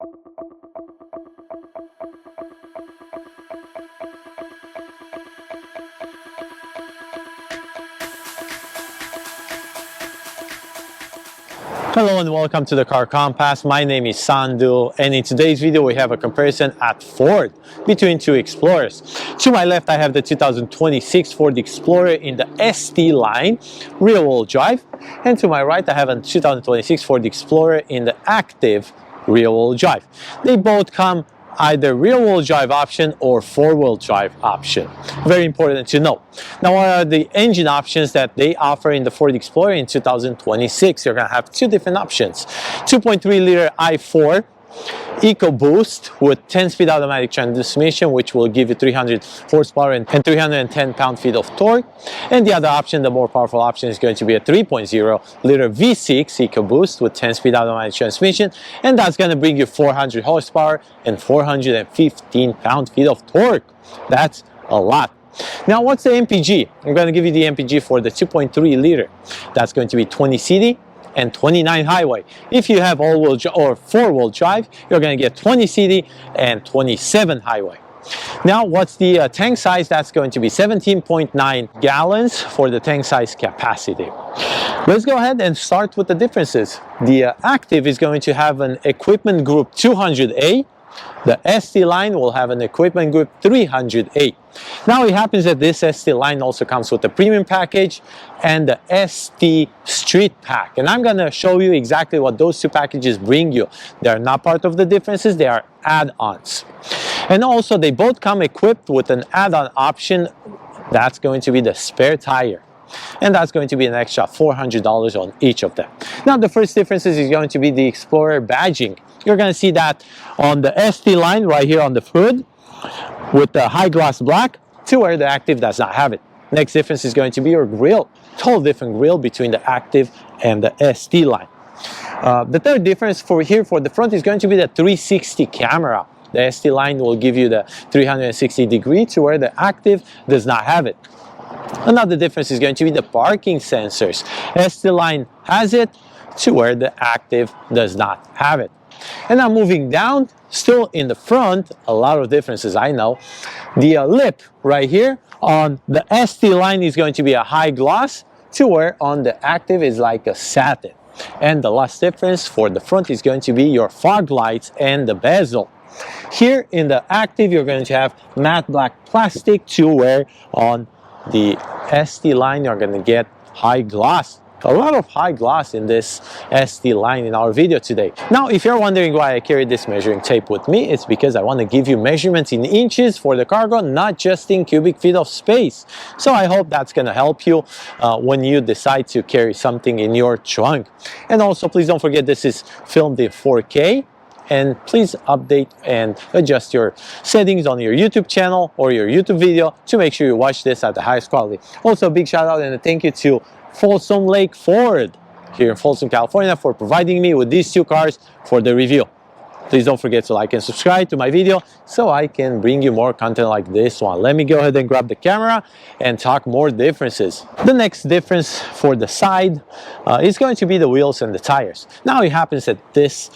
Hello and welcome to the Car Compass. My name is Sandu, and in today's video we have a comparison at Ford between two Explorers. To my left I have the 2026 Ford Explorer in the ST line rear-wheel drive, and to my right I have a 2026 Ford Explorer in the active rear-wheel drive. They both come either rear-wheel drive option or four-wheel drive option. Very important to know. Now, what are the engine options that they offer in the Ford Explorer in 2026? You're going to have two different options. 2.3 liter i4 EcoBoost with 10-speed automatic transmission, which will give you 300 horsepower and 310 pound-feet of torque. And the other option, the more powerful option, is going to be a 3.0 liter V6 EcoBoost with 10-speed automatic transmission, and that's going to bring you 400 horsepower and 415 pound-feet of torque. That's a lot. Now, what's the MPG? I'm going to give you the MPG for the 2.3 liter. That's going to be 20 city and 29 highway. If you have all-wheel or four-wheel drive, you're going to get 20 city and 27 highway. Now, what's the tank size? That's going to be 17.9 gallons for the tank size capacity. Let's go ahead and start with the differences. The Active is going to have an equipment group 200A. The ST line will have an equipment group 300A. Now, it happens that this ST line also comes with the premium package and the ST Street Pack, and I'm going to show you exactly what those two packages bring you. They are not part of the differences, they are add-ons. And also, they both come equipped with an add-on option. That's going to be the spare tire, and that's going to be an extra $400 on each of them. Now, the first difference is going to be the Explorer badging. You're going to see that on the ST line right here on the hood with the high gloss black, to where the Active does not have it. Next difference is going to be your grille. Total different grille between the Active and the ST line. The third difference for the front is going to be the 360 camera. The ST line will give you the 360 degree, to where the Active does not have it. Another difference is going to be the parking sensors. ST line has it, to where the Active does not have it. And now moving down, still in the front, a lot of differences, I know. The lip right here on the ST line is going to be a high gloss, to where on the Active is like a satin. And the last difference for the front is going to be your fog lights and the bezel. Here in the Active, you're going to have matte black plastic, to where on the ST line you're going to get high gloss. A lot of high gloss in this ST line in our video today. Now, if you're wondering why I carry this measuring tape with me, it's because I want to give you measurements in inches for the cargo, not just in cubic feet of space. So I hope that's going to help you when you decide to carry something in your trunk. And also, please don't forget, this is filmed in 4K. And please update and adjust your settings on your YouTube channel or your YouTube video to make sure you watch this at the highest quality. Also, a big shout out and a thank you to Folsom Lake Ford here in Folsom, California, for providing me with these two cars for the review. Please don't forget to like and subscribe to my video so I can bring you more content like this one. Let me go ahead and grab the camera and talk more differences. The next difference for the side is going to be the wheels and the tires. Now, it happens that this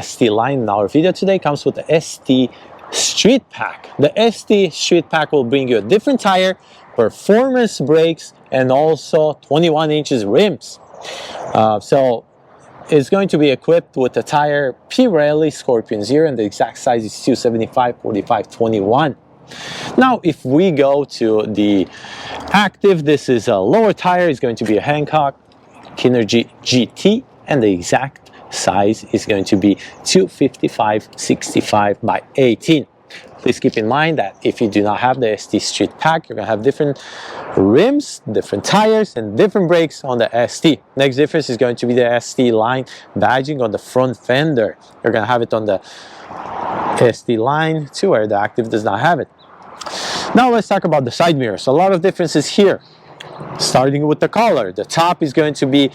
ST line in our video today comes with the ST Street Pack. The ST Street Pack will bring you a different tire, performance brakes, and also 21 inches rims. So it's going to be equipped with the tire Pirelli Scorpion Zero, and the exact size is 275/45/21. Now, if we go to the Active, this is a lower tire. It's going to be a Hankook Kinergy GT, and the exact size is going to be 255/65/18. Please keep in mind that if you do not have the ST Street Pack, you're going to have different rims, different tires, and different brakes on the ST. Next difference is going to be the ST line badging on the front fender. You're going to have it on the ST line, to where the Active does not have it. Now let's talk about the side mirrors. A lot of differences here. Starting with the color. The top is going to be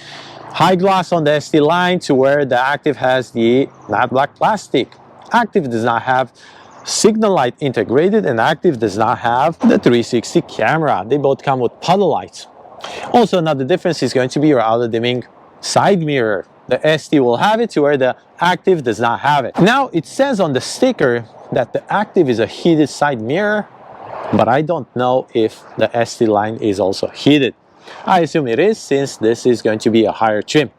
high gloss on the ST line, to where the Active has the matte black plastic. Active does not have signal light integrated, and Active does not have the 360 camera. They both come with puddle lights. Also, another difference is going to be your auto dimming side mirror. the ST will have it to where the active does not have it. Now it says on the sticker that the active is a heated side mirror, but I don't know if the ST line is also heated. I assume it is, since this is going to be a higher trim.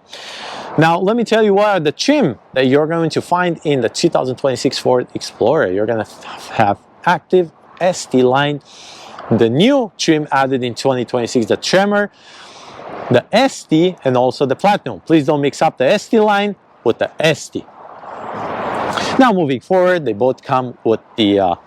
Now let me tell you what are the trim that you're going to find in the 2026 Ford Explorer. You're going to have active, ST line, the new trim added in 2026, the Tremor, the ST, and also the Platinum. Please don't mix up the ST line with the ST. Now moving forward, they both come with the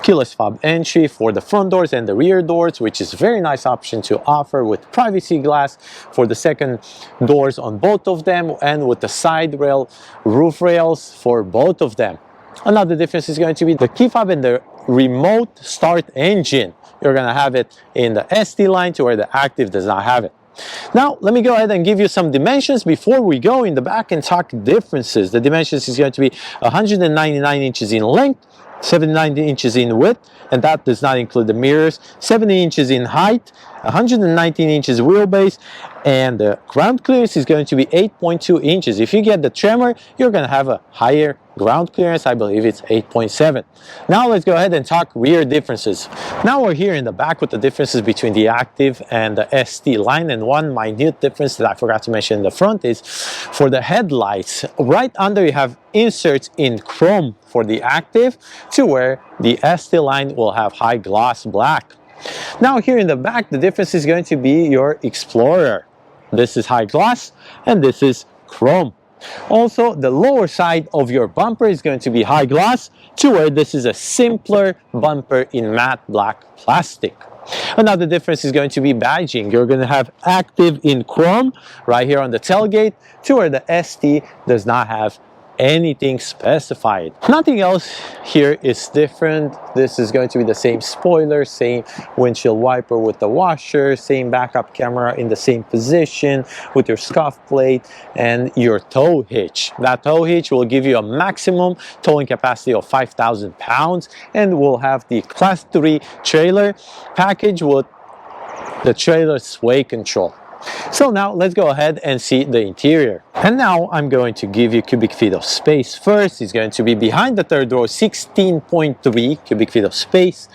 keyless fob entry for the front doors and the rear doors, which is a very nice option to offer, with privacy glass for the second doors on both of them, and with the side rail roof rails for both of them. Another difference is going to be the key fob and the remote start engine. You're going to have it in the ST line to where the active does not have it. Now let me go ahead and give you some dimensions before we go in the back and talk differences. The dimensions is going to be 199 inches in length, 79 inches in width, and that does not include the mirrors, 70 inches in height, 119 inches wheelbase, and the ground clearance is going to be 8.2 inches. If you get the Tremor, you're going to have a higher ground clearance. I believe it's 8.7. Now let's go ahead and talk rear differences. Now we're here in the back with the differences between the active and the ST line, and one minute difference that I forgot to mention in the front is for the headlights. Right under you have inserts in chrome for the active, to where the ST line will have high gloss black. Now here in the back, the difference is going to be your Explorer. This is high gloss and this is chrome. Also, the lower side of your bumper is going to be high gloss, to where this is a simpler bumper in matte black plastic. Another difference is going to be badging. You're going to have active in chrome right here on the tailgate, to where the ST does not have anything specified. Nothing else here is different. This is going to be the same spoiler, same windshield wiper with the washer, same backup camera in the same position with your scuff plate, and your tow hitch. That tow hitch will give you a maximum towing capacity of 5,000 pounds, and will have the Class 3 trailer package with the trailer sway control. So now let's go ahead and see the interior. And now I'm going to give you cubic feet of space. First is going to be behind the third row, 16.3 cubic feet of space.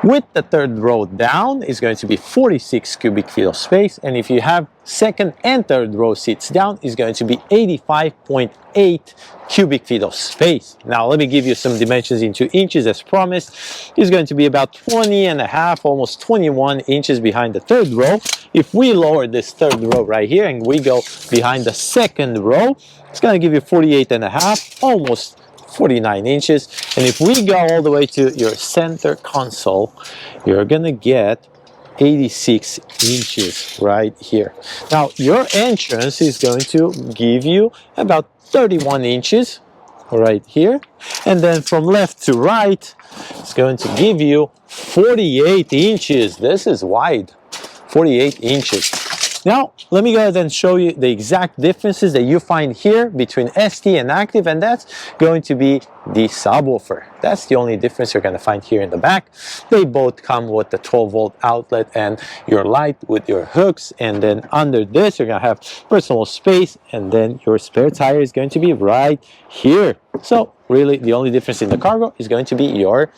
With the third row down is going to be 46 cubic feet of space. And if you have second and third row seats down, is going to be 85.8 cubic feet of space. Now let me give you some dimensions into inches as promised. It's going to be about 20 and a half, almost 21 inches behind the third row. If we lower this third row right here and we go behind the second row, it's going to give you 48 and a half, almost 49 inches. And if we go all the way to your center console, you're going to get 86 inches right here. Now your entrance is going to give you about 31 inches right here, and then from left to right it's going to give you 48 inches. This is wide, 48 inches. Now let me go ahead and show you the exact differences that you find here between ST and active, and that's going to be the subwoofer. That's the only difference you're going to find here in the back. They both come with the 12-volt outlet and your light with your hooks, and then under this you're going to have personal space, and then your spare tire is going to be right here. So really the only difference in the cargo is going to be your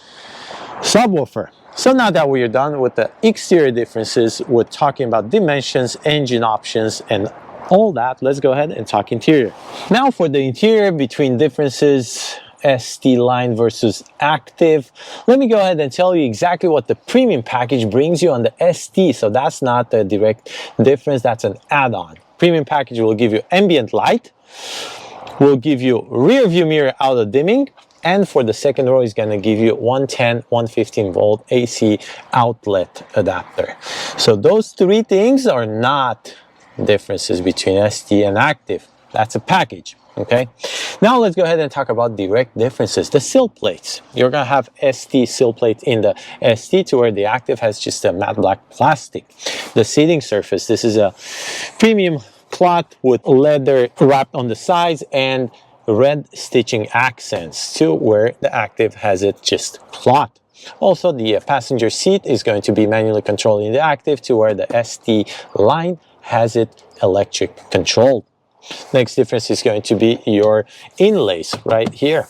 subwoofer. So now that we're done with the exterior differences, we're talking about dimensions, engine options, and all that, let's go ahead and talk interior. Now for the interior between differences, ST line versus active, let me go ahead and tell you exactly what the premium package brings you on the ST. So that's not the direct difference, that's an add-on. Premium package will give you ambient light, will give you rear view mirror auto dimming, and for the second row is going to give you 110, 115 volt AC outlet adapter. So those three things are not differences between ST and active. That's a package. Okay, now let's go ahead and talk about direct differences. The sill plates. You're going to have ST sill plate in the ST, to where the active has just a matte black plastic. The seating surface, this is a premium cloth with leather wrapped on the sides and red stitching accents, to where the active has it just cloth. Also, the passenger seat is going to be manually controlled in the active, to where the ST line has it electric controlled. Next difference is going to be your inlays right here.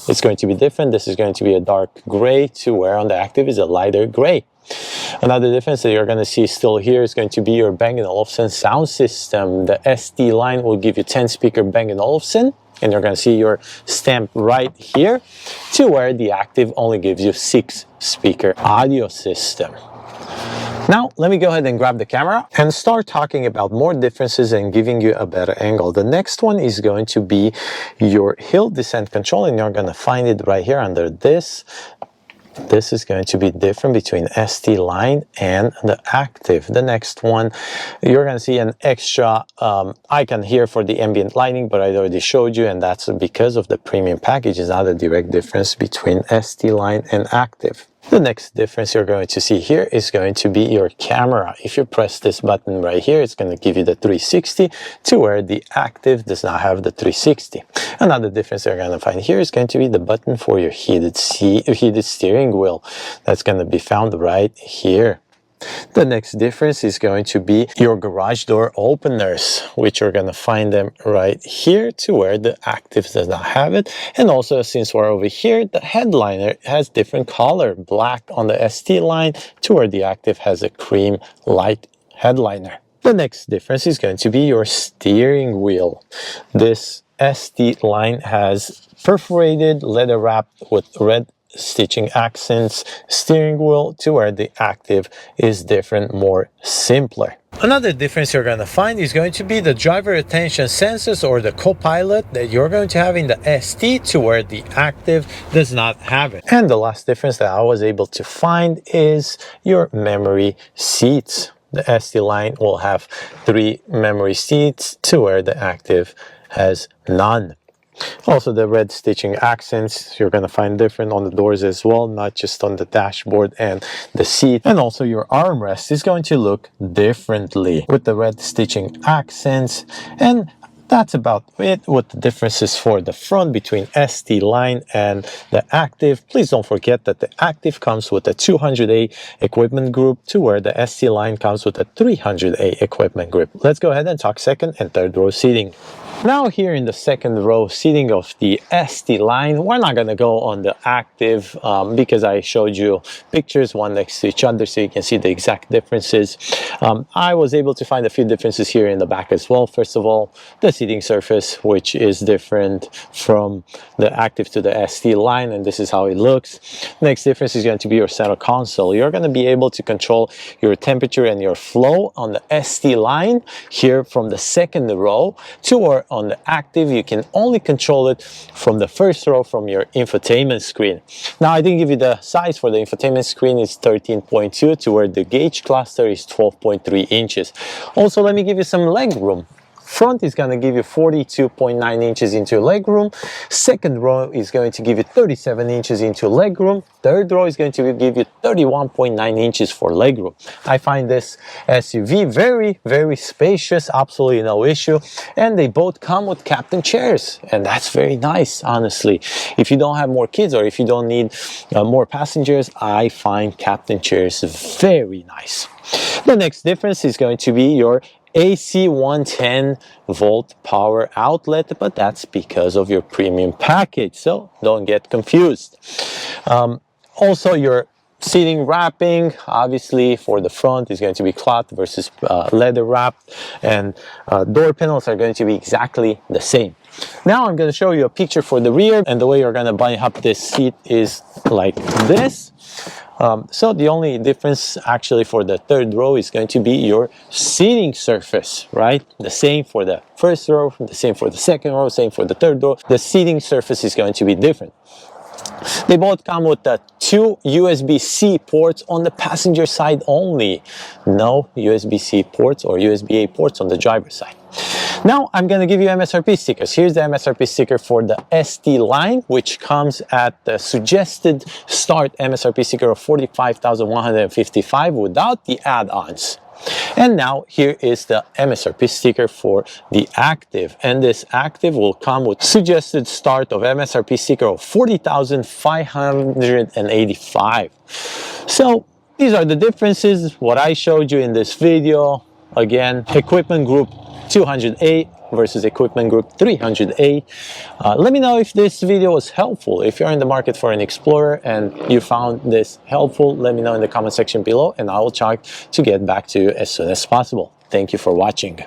It's going to be different. This is going to be a dark gray to where on the active is a lighter gray. Another difference that you're going to see still here is going to be your Bang & Olufsen sound system. The SD line will give you 10 speaker Bang & Olufsen, and you're going to see your stamp right here, to where the active only gives you 6 speaker audio system. Now, let me go ahead and grab the camera and start talking about more differences and giving you a better angle. The next one is going to be your hill descent control, and you're going to find it right here under this. This is going to be different between SD line and the active. The next one, you're going to see an extra icon here for the ambient lighting, but I already showed you, and that's because of the premium package. Is not a direct difference between SD line and active. The next difference you're going to see here is going to be your camera. If you press this button right here, it's going to give you the 360, to where the active does not have the 360. Another difference you're going to find here is going to be the button for your heated steering wheel. That's going to be found right here. The next difference is going to be your garage door openers, which you're going to find them right here, to where the active does not have it. And also, since we're over here, the headliner has different color, black on the ST line, to where the active has a cream light headliner. The next difference is going to be your steering wheel. This ST line has perforated leather wrap with red stitching accents steering wheel, to where the active is different, more simpler. Another difference you're going to find is going to be the driver attention sensors, or the co-pilot, that you're going to have in the ST, to where the active does not have it. And the last difference that I was able to find is your memory seats. The ST line will have 3 memory seats, to where the active has none. Also, the red stitching accents you're going to find different on the doors as well, not just on the dashboard and the seat. And also your armrest is going to look differently with the red stitching accents. And that's about it with the differences for the front between ST line and the active. Please don't forget that the active comes with a 200A equipment group, to where the ST line comes with a 300A equipment group. Let's go ahead and talk second and third row seating. Now here in the second row seating of the ST line, we're not going to go on the active because I showed you pictures one next to each other, so you can see the exact differences. I was able to find a few differences here in the back as well. First of all, the seating surface, which is different from the active to the ST line, and this is how it looks. Next difference is going to be your center console. You're going to be able to control your temperature and your flow on the ST line here from the second row, to on the active you can only control it from the first row from your infotainment screen. Now, I didn't give you the size for the infotainment screen. It's 13.2, to where the gauge cluster is 12.3 inches. Also, let me give you some leg room. Front is going to give you 42.9 inches into legroom. Second row is going to give you 37 inches into legroom. Third row is going to give you 31.9 inches for legroom. I find this SUV very, very spacious, absolutely no issue. And they both come with captain chairs, and that's very nice, honestly. If you don't have more kids, or if you don't need more passengers, I find captain chairs very nice. The next difference is going to be your AC 110 volt power outlet, but that's because of your premium package, so don't get confused. Also, your seating wrapping, obviously for the front, is going to be cloth versus leather wrap, and door panels are going to be exactly the same. Now I'm going to show you a picture for the rear, and the way you're going to buy up this seat is like this. So the only difference actually for the third row is going to be your seating surface, right? The same for the first row, the same for the second row, same for the third row. The seating surface is going to be different. They both come with the 2 USB-C ports on the passenger side only. No USB-C ports or USB-A ports on the driver's side. Now I'm going to give you MSRP stickers. Here's the MSRP sticker for the ST line, which comes at the suggested start MSRP sticker of $45,155 without the add-ons. And now here is the MSRP sticker for the active, and this active will come with suggested start of MSRP sticker of $40,585. So these are the differences, what I showed you in this video. Again, equipment group 200A, versus Equipment Group 300A. Let me know if this video was helpful. If you're in the market for an Explorer and you found this helpful, let me know in the comment section below and I will try to get back to you as soon as possible. Thank you for watching.